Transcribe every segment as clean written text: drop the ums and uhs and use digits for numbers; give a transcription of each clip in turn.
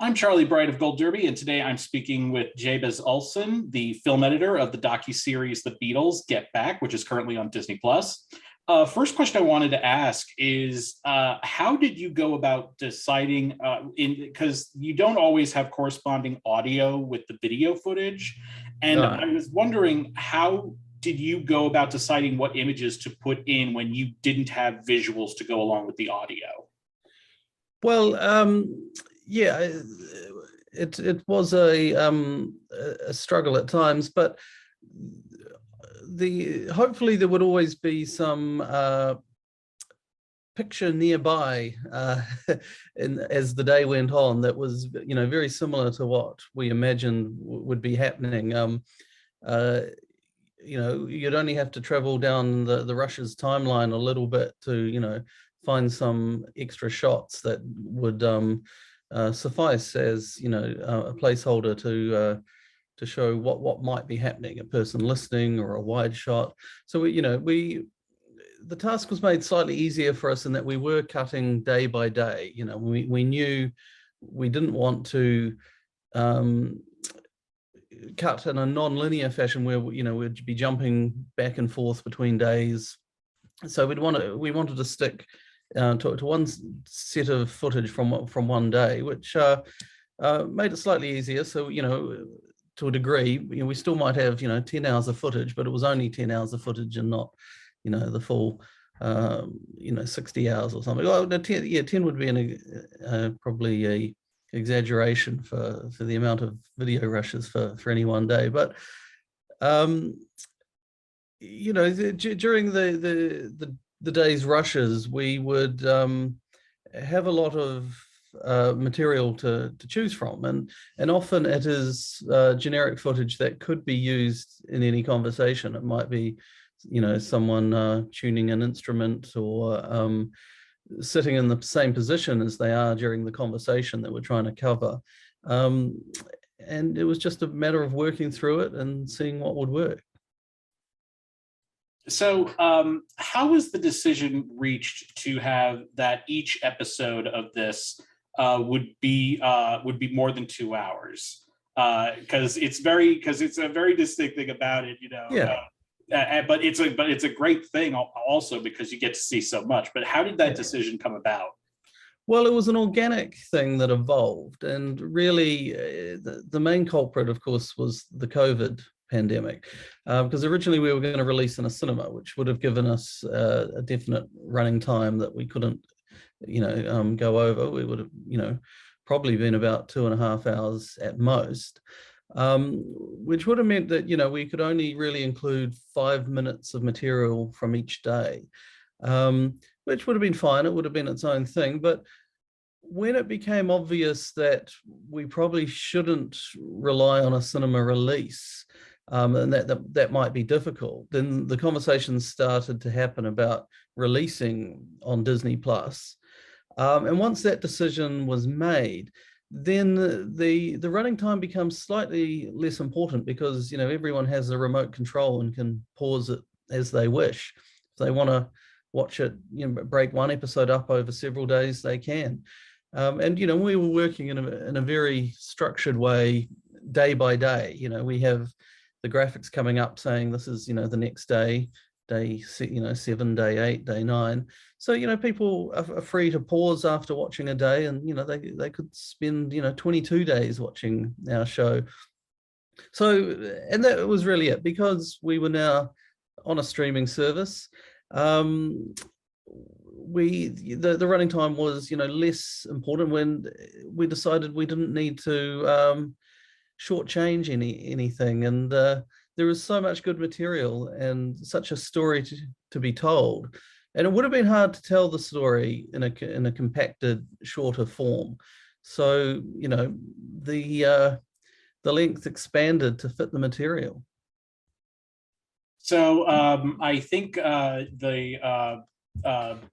I'm Charlie Bright of Gold Derby, and today I'm speaking with Jabez Olssen, the film editor of the docuseries The Beatles Get Back, which is currently on Disney+. First question I wanted to ask is, how did you go about deciding, because you don't always have corresponding audio with the video footage, and I was wondering, how did you go about deciding what images to put in when you didn't have visuals to go along with the audio? Well, yeah, it was a struggle at times, but hopefully there would always be some picture nearby as the day went on that was, very similar to what we imagined would be happening. You'd only have to travel down the Rush's timeline a little bit to, find some extra shots that would suffice as, a placeholder to show what might be happening, a person listening or a wide shot. So the task was made slightly easier for us in that we were cutting day by day. We knew we didn't want to cut in a non-linear fashion where we'd be jumping back and forth between days. So we wanted to stick to one set of footage from one day, which made it slightly easier. So to a degree, we still might have 10 hours of footage, but it was only 10 hours of footage and not the full 60 hours or something. Well, 10 would be probably a exaggeration for the amount of video rushes for any one day, but during the day's rushes, we would have a lot of material to choose from, and often it is generic footage that could be used in any conversation. It might be someone tuning an instrument or sitting in the same position as they are during the conversation that we're trying to cover. And it was just a matter of working through it and seeing what would work. So how was the decision reached to have that each episode of this would be more than 2 hours? Because it's a very distinct thing about it, Yeah. But it's a great thing also because you get to see so much. But how did that decision come about? Well, it was an organic thing that evolved, and really the main culprit, of course, was the COVID pandemic, because originally we were going to release in a cinema, which would have given us a definite running time that we couldn't, go over. We would have, probably been about 2.5 hours at most. Which would have meant that we could only really include 5 minutes of material from each day, which would have been fine. It would have been its own thing. But when it became obvious that we probably shouldn't rely on a cinema release, and that might be difficult, then the conversations started to happen about releasing on Disney+. And once that decision was made, then the running time becomes slightly less important because everyone has a remote control and can pause it as they wish. If they want to watch it, break one episode up over several days, they can. And we were working in a very structured way, day by day. We have the graphics coming up saying this is the next day 7, day 8, day 9. So people are free to pause after watching a day, and they could spend 22 days watching our show. So, and that was really it, because we were now on a streaming service. The running time was less important when we decided we didn't need to shortchange anything, and there was so much good material and such a story to be told, and it would have been hard to tell the story in a compacted, shorter form. So the length expanded to fit the material. So I think the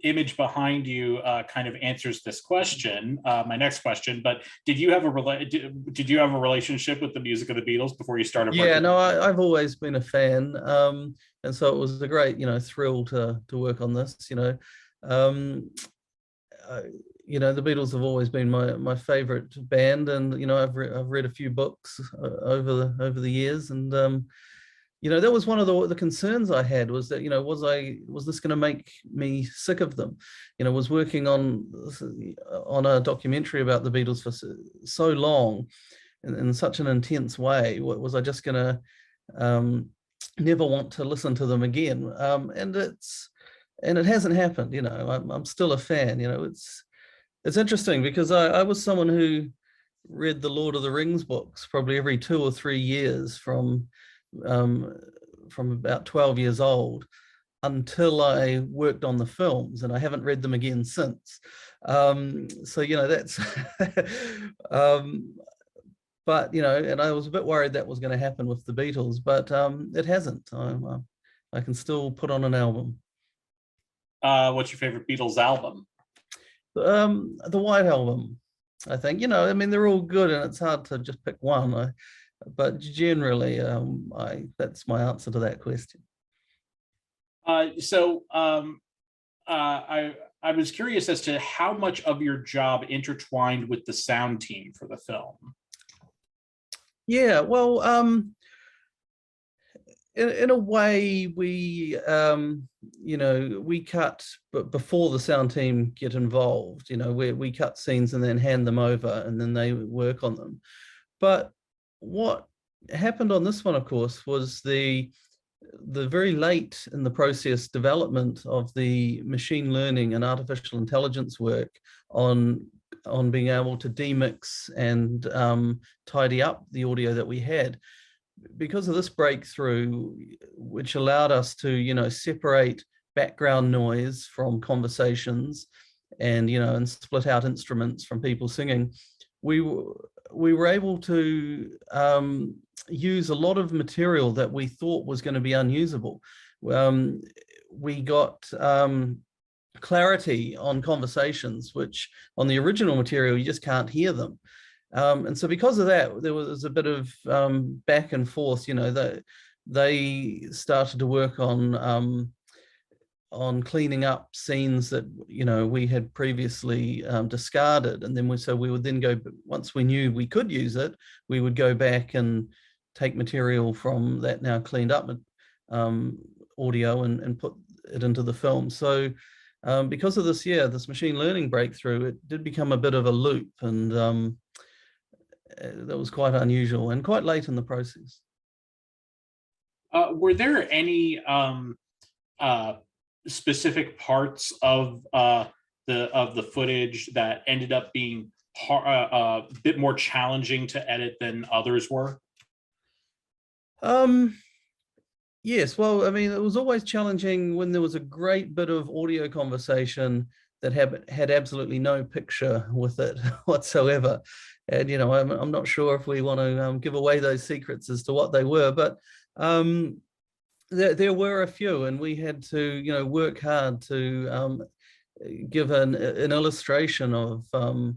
image behind you kind of answers this question, my next question. But did you have a relationship with the music of the Beatles before you started working? Yeah, no, I've always been a fan, and so it was a great thrill to work on this. the Beatles have always been my favorite band, and I've read a few books over the years, and that was one of the concerns I had, was that was this going to make me sick of them? Was working on a documentary about the Beatles for so long in such an intense way. Was I just going to never want to listen to them again? And it hasn't happened. I'm still a fan. It's interesting because I was someone who read the Lord of the Rings books probably every 2 or 3 years from about 12 years old until I worked on the films, and I haven't read them again since. So that's but and I was a bit worried that was going to happen with the Beatles, but it hasn't. I can still put on an album. What's your favorite Beatles album? The White Album, I think. They're all good, and it's hard to just pick one. But generally, that's my answer to that question. I was curious as to how much of your job intertwined with the sound team for the film. Yeah, well, in a way, we cut, but before the sound team get involved. We cut scenes and then hand them over, and then they work on them. But what happened on this one, of course, was the very late in the process development of the machine learning and artificial intelligence work on being able to demix and tidy up the audio that we had. Because of this breakthrough, which allowed us to separate background noise from conversations, and split out instruments from people singing, we were able to use a lot of material that we thought was going to be unusable. We got clarity on conversations, which on the original material, you just can't hear them. And so because of that, there was a bit of back and forth. They started to work on cleaning up scenes that we had previously discarded, and then we would then go, once we knew we could use it, we would go back and take material from that now cleaned up audio and put it into the film. So because of this machine learning breakthrough, it did become a bit of a loop, and that was quite unusual and quite late in the process. Were there any specific parts of the footage that ended up being a bit more challenging to edit than others were? Yes, well, it was always challenging when there was a great bit of audio conversation that had absolutely no picture with it whatsoever. And I'm not sure if we want to give away those secrets as to what they were, but there were a few, and we had to work hard to give an illustration of of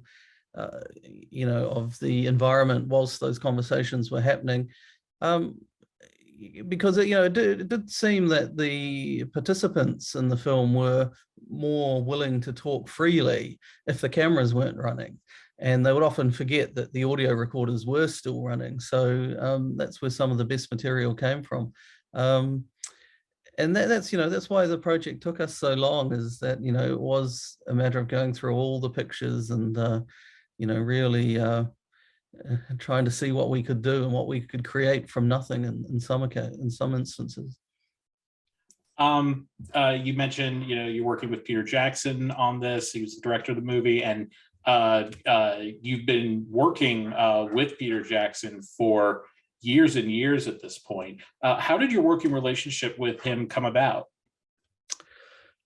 the environment whilst those conversations were happening. Because it did seem that the participants in the film were more willing to talk freely if the cameras weren't running, and they would often forget that the audio recorders were still running. So that's where some of the best material came from, and that's why the project took us so long. Is that it was a matter of going through all the pictures and really trying to see what we could do and what we could create from nothing in some instances. You mentioned you're working with Peter Jackson on this. He was the director of the movie, and you've been working with Peter Jackson for years and years at this point. How did your working relationship with him come about?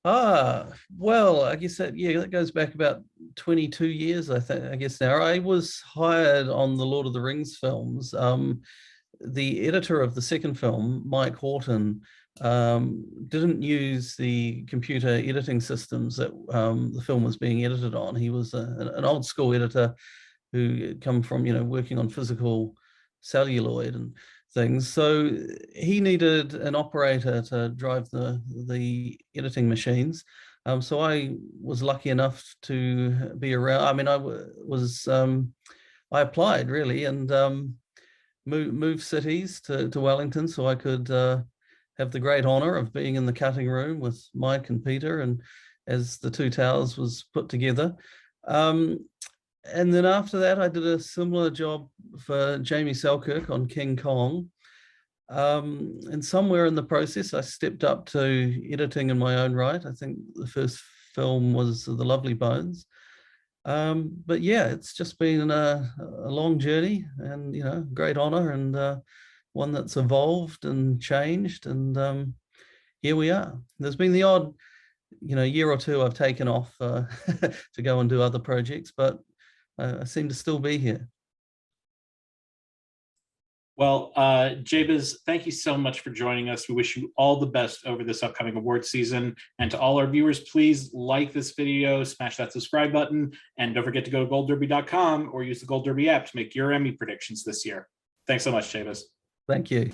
Well, I guess that goes back about 22 years, I guess now. I was hired on the Lord of the Rings films. The editor of the second film, Mike Horton, didn't use the computer editing systems that the film was being edited on. He was an old school editor who had come from, working on physical celluloid and things. So he needed an operator to drive the editing machines. So I was lucky enough to be around. I mean, I applied really, and moved cities to Wellington so I could have the great honor of being in the cutting room with Mike and Peter, and as the Two Towers was put together. And then after that, I did a similar job for Jamie Selkirk on King Kong. And somewhere in the process, I stepped up to editing in my own right. I think the first film was The Lovely Bones. But yeah, it's just been a long journey, and great honor, and one that's evolved and changed. And here we are. There's been the odd, year or two I've taken off to go and do other projects, but I seem to still be here. Well, Jabez, thank you so much for joining us. We wish you all the best over this upcoming award season. And to all our viewers, please like this video, smash that subscribe button, and don't forget to go to goldderby.com or use the Gold Derby app to make your Emmy predictions this year. Thanks so much, Jabez. Thank you.